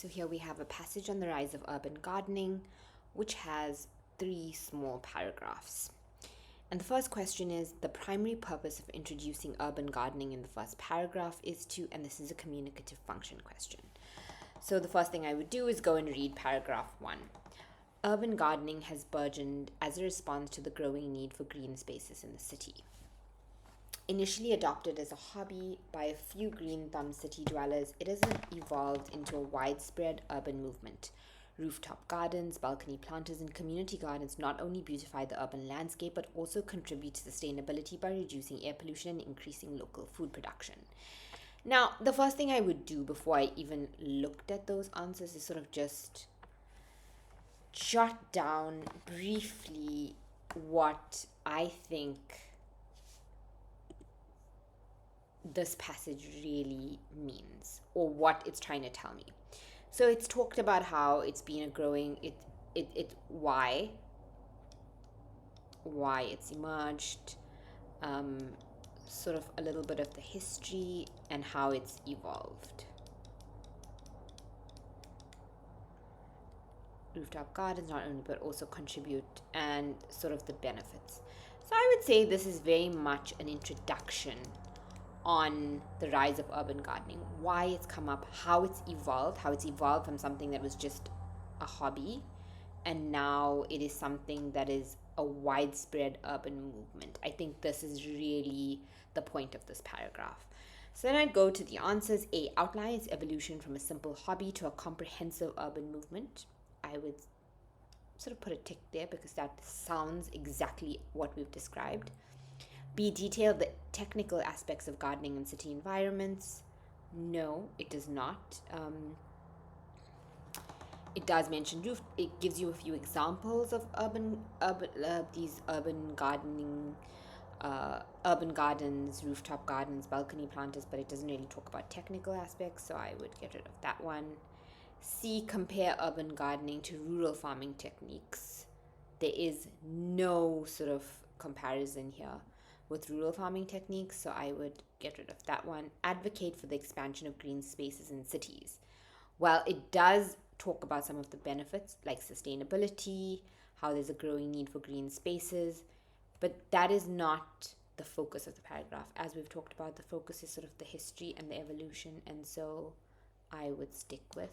So here we have a passage on the rise of urban gardening, which has 3 small paragraphs. And the first question is the primary purpose of introducing urban gardening in the first paragraph is to, and this is a communicative function question. So the first thing I would do is go and read paragraph 1. Urban gardening has burgeoned as a response to the growing need for green spaces in the city. Initially adopted as a hobby by a few green thumb city dwellers, it has evolved into a widespread urban movement. Rooftop gardens, balcony planters, and community gardens not only beautify the urban landscape but also contribute to sustainability by reducing air pollution and increasing local food production. Now, the first thing I would do before I even looked at those answers is sort of just jot down briefly what I think this passage really means or what it's trying to tell me. So it's talked about how it's been a growing why it's emerged, sort of a little bit of the history and how it's evolved. Rooftop gardens not only but also contribute and sort of the benefits. So I would say this is very much an introduction on the rise of urban gardening, why it's come up, how it's evolved from something that was just a hobby, and now it is something that is a widespread urban movement. I think this is really the point of this paragraph. So then I'd go to the answers. A, outlines evolution from a simple hobby to a comprehensive urban movement. I would sort of put a tick there because that sounds exactly what we've described. B, detail the technical aspects of gardening in city environments. No, it does not. It does mention roof. It gives you a few examples of these urban gardening, urban gardens, rooftop gardens, balcony planters, but it doesn't really talk about technical aspects, so I would get rid of that one. C, compare urban gardening to rural farming techniques. There is no sort of comparison here with rural farming techniques, so I would get rid of that one. Advocate for the expansion of green spaces in cities. Well, it does talk about some of the benefits like sustainability, how there's a growing need for green spaces, but that is not the focus of the paragraph. As we've talked about, the focus is sort of the history and the evolution, and so I would stick with